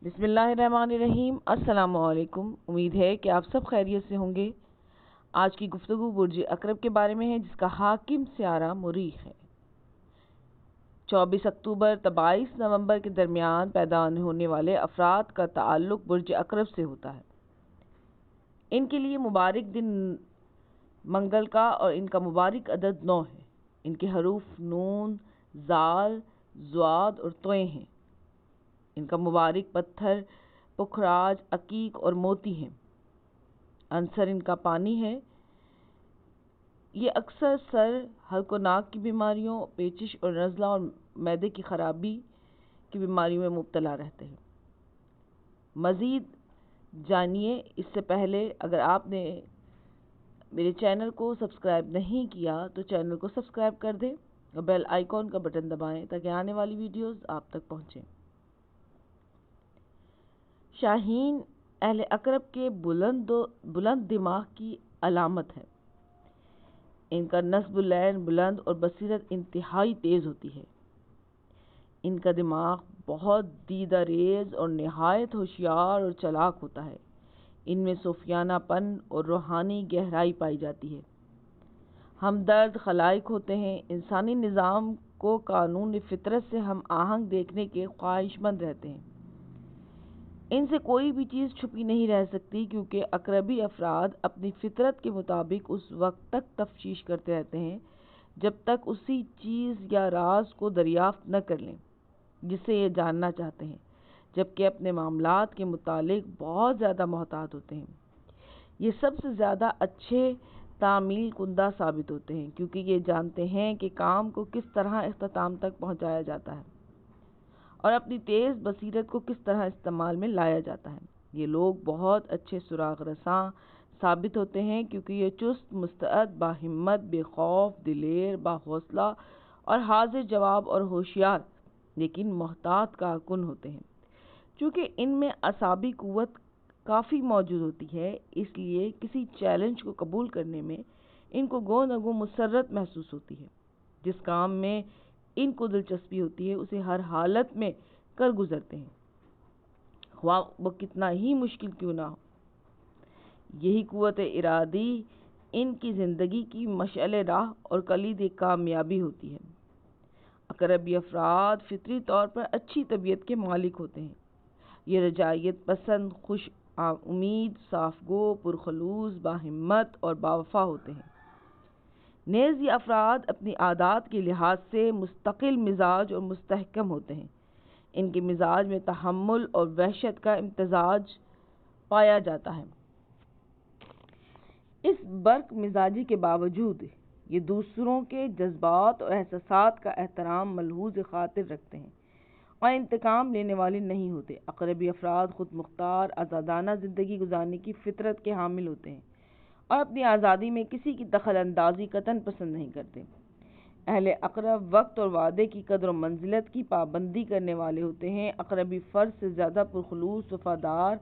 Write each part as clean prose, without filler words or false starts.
بسم اللہ الرحمن الرحیم۔ السلام علیکم۔ امید ہے کہ آپ سب خیریت سے ہوں گے۔ آج کی گفتگو برج عقرب کے بارے میں ہے، جس کا حاکم سیارہ مریخ ہے۔ 24 اکتوبر تا 22 نومبر کے درمیان پیدا ہونے والے افراد کا تعلق برج عقرب سے ہوتا ہے۔ ان کے لیے مبارک دن منگل کا اور ان کا مبارک عدد 9 ہے۔ ان کے حروف نون، زال، ضاد اور طویں ہیں۔ ان کا مبارک پتھر پکھراج، عقیق اور موتی ہیں۔ عنصر ان کا پانی ہے۔ یہ اکثر سر، حلق و ناک کی بیماریوں، پیچش اور نزلہ اور معدے کی خرابی کی بیماریوں میں مبتلا رہتے ہیں۔ مزید جانیے اس سے پہلے اگر آپ نے میرے چینل کو سبسکرائب نہیں کیا تو چینل کو سبسکرائب کر دیں اور بیل آئیکن کا بٹن دبائیں تاکہ آنے والی ویڈیوز آپ تک پہنچیں۔ شاہین اہل عقرب کے بلند دماغ کی علامت ہے۔ ان کا نصب العین بلند اور بصیرت انتہائی تیز ہوتی ہے۔ ان کا دماغ بہت دیدہ ریز اور نہایت ہوشیار اور چالاک ہوتا ہے۔ ان میں صوفیانہ پن اور روحانی گہرائی پائی جاتی ہے۔ ہمدرد خلائق ہوتے ہیں۔ انسانی نظام کو قانون فطرت سے ہم آہنگ دیکھنے کے خواہش مند رہتے ہیں۔ ان سے کوئی بھی چیز چھپی نہیں رہ سکتی، کیونکہ عقربی افراد اپنی فطرت کے مطابق اس وقت تک تفتیش کرتے رہتے ہیں جب تک اسی چیز یا راز کو دریافت نہ کر لیں جسے یہ جاننا چاہتے ہیں، جبکہ اپنے معاملات کے متعلق بہت زیادہ محتاط ہوتے ہیں۔ یہ سب سے زیادہ اچھے تعمیل کنندہ ثابت ہوتے ہیں، کیونکہ یہ جانتے ہیں کہ کام کو کس طرح اختتام تک پہنچایا جاتا ہے اور اپنی تیز بصیرت کو کس طرح استعمال میں لایا جاتا ہے۔ یہ لوگ بہت اچھے سراغ رساں ثابت ہوتے ہیں، کیونکہ یہ چست، مستعد، باہمت، بے خوف، دلیر، باحوصلہ اور حاضر جواب اور ہوشیار لیکن محتاط کارکن ہوتے ہیں۔ چونکہ ان میں اعصابی قوت کافی موجود ہوتی ہے، اس لیے کسی چیلنج کو قبول کرنے میں ان کو گو نہ گو مسرت محسوس ہوتی ہے۔ جس کام میں ان کو دلچسپی ہوتی ہے اسے ہر حالت میں کر گزرتے ہیں، خواہ وہ کتنا ہی مشکل کیوں نہ ہو۔ یہی قوت ارادی ان کی زندگی کی مشعل راہ اور کلید کامیابی ہوتی ہے۔ عقربی افراد فطری طور پر اچھی طبیعت کے مالک ہوتے ہیں۔ یہ رجاعیت پسند، خوش امید، صاف گو، پرخلوص، باہمت اور باوفا ہوتے ہیں۔ نیز یہ افراد اپنی عادات کے لحاظ سے مستقل مزاج اور مستحکم ہوتے ہیں۔ ان کے مزاج میں تحمل اور وحشت کا امتزاج پایا جاتا ہے۔ اس برق مزاجی کے باوجود یہ دوسروں کے جذبات اور احساسات کا احترام ملحوظ خاطر رکھتے ہیں اور انتقام لینے والے نہیں ہوتے۔ عقربی افراد خود مختار، آزادانہ زندگی گزارنے کی فطرت کے حامل ہوتے ہیں اور اپنی آزادی میں کسی کی دخل اندازی قطعاً پسند نہیں کرتے۔ اہل عقرب وقت اور وعدے کی قدر و منزلت کی پابندی کرنے والے ہوتے ہیں۔ عقربی فرد سے زیادہ پرخلوص، وفادار،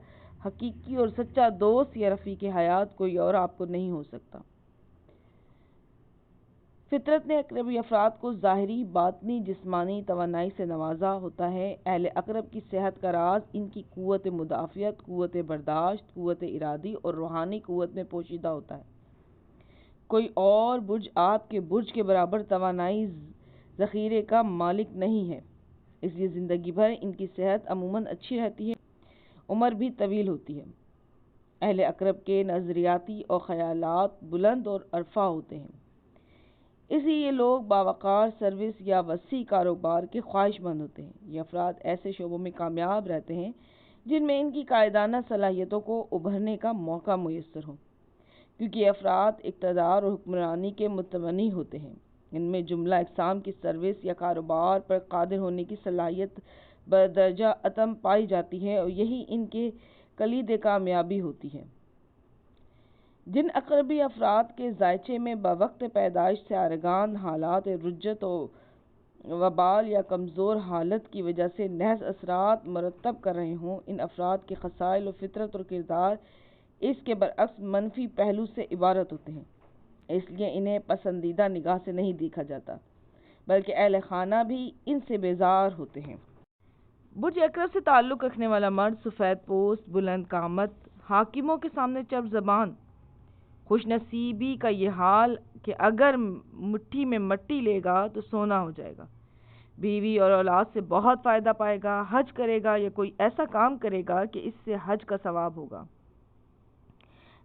حقیقی اور سچا دوست یا رفیق حیات کوئی اور آپ کو نہیں ہو سکتا۔ فطرت نے عقربی افراد کو ظاہری، باطنی، جسمانی توانائی سے نوازا ہوتا ہے۔ اہل عقرب کی صحت کا راز ان کی قوت مدافعت، قوت برداشت، قوت ارادی اور روحانی قوت میں پوشیدہ ہوتا ہے۔ کوئی اور برج آپ کے برج کے برابر توانائی ذخیرے کا مالک نہیں ہے، اس لیے زندگی بھر ان کی صحت عموماً اچھی رہتی ہے، عمر بھی طویل ہوتی ہے۔ اہل عقرب کے نظریاتی اور خیالات بلند اور عرفہ ہوتے ہیں، اس لیے یہ لوگ باوقار سروس یا وسیع کاروبار کے خواہش مند ہوتے ہیں۔ یہ افراد ایسے شعبوں میں کامیاب رہتے ہیں جن میں ان کی قائدانہ صلاحیتوں کو ابھرنے کا موقع میسر ہو، کیونکہ یہ افراد اقتدار اور حکمرانی کے متمنی ہوتے ہیں۔ ان میں جملہ اقسام کی سروس یا کاروبار پر قادر ہونے کی صلاحیت بدرجہ اتم پائی جاتی ہے اور یہی ان کے کلید کامیابی ہوتی ہے۔ جن عقربی افراد کے ذائچے میں بوقت پیدائش سے عارگان حالات رجت و وبال یا کمزور حالت کی وجہ سے نحس اثرات مرتب کر رہے ہوں، ان افراد کے خصائل و فطرت اور کردار اس کے برعکس منفی پہلو سے عبارت ہوتے ہیں، اس لیے انہیں پسندیدہ نگاہ سے نہیں دیکھا جاتا، بلکہ اہل خانہ بھی ان سے بیزار ہوتے ہیں۔ برج اقرب سے تعلق رکھنے والا مرد سفید پوست، بلند قامت، حاکموں کے سامنے چپ زبان، خوش نصیبی کا یہ حال کہ اگر مٹھی میں مٹی لے گا تو سونا ہو جائے گا، بیوی اور اولاد سے بہت فائدہ پائے گا، حج کرے گا یا کوئی ایسا کام کرے گا کہ اس سے حج کا ثواب ہوگا،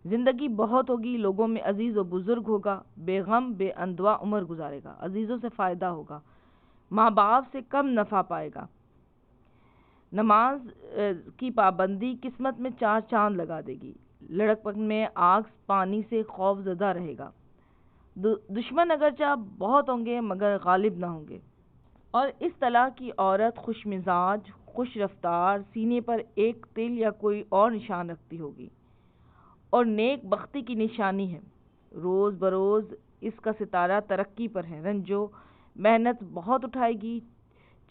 زندگی بہت ہوگی، لوگوں میں عزیز و بزرگ ہوگا، بے غم بے اندوہ عمر گزارے گا، عزیزوں سے فائدہ ہوگا، ماں باپ سے کم نفع پائے گا، نماز کی پابندی قسمت میں 4 چاند لگا دے گی، لڑکپن میں آگ پانی سے خوف زدہ رہے گا، دشمن اگرچہ بہت ہوں گے مگر غالب نہ ہوں گے، اور اس طرح کی عورت خوش مزاج، خوش رفتار، سینے پر ایک تل یا کوئی اور نشان رکھتی ہوگی اور نیک بختی کی نشانی ہے، روز بروز اس کا ستارہ ترقی پر ہے، رنجو محنت بہت اٹھائے گی،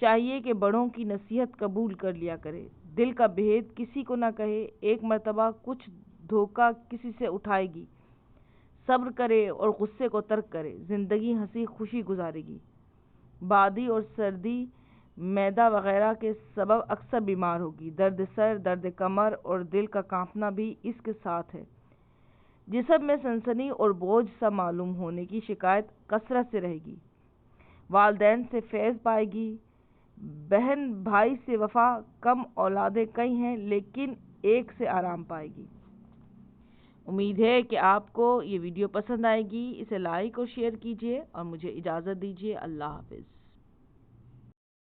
چاہیے کہ بڑوں کی نصیحت قبول کر لیا کرے، دل کا بھید کسی کو نہ کہے، ایک مرتبہ کچھ دھوکہ کسی سے اٹھائے گی، صبر کرے اور غصے کو ترک کرے، زندگی ہنسی خوشی گزارے گی، بادی اور سردی معدہ وغیرہ کے سبب اکثر بیمار ہوگی، درد سر، درد کمر اور دل کا کانپنا بھی اس کے ساتھ ہے، جسم میں سنسنی اور بوجھ سا معلوم ہونے کی شکایت کثرت سے رہے گی، والدین سے فیض پائے گی، بہن بھائی سے وفا کم، اولادیں کئی ہیں لیکن ایک سے آرام پائے گی۔ امید ہے کہ آپ کو یہ ویڈیو پسند آئے گی، اسے لائک اور شیئر کیجیے اور مجھے اجازت دیجیے۔ اللہ حافظ۔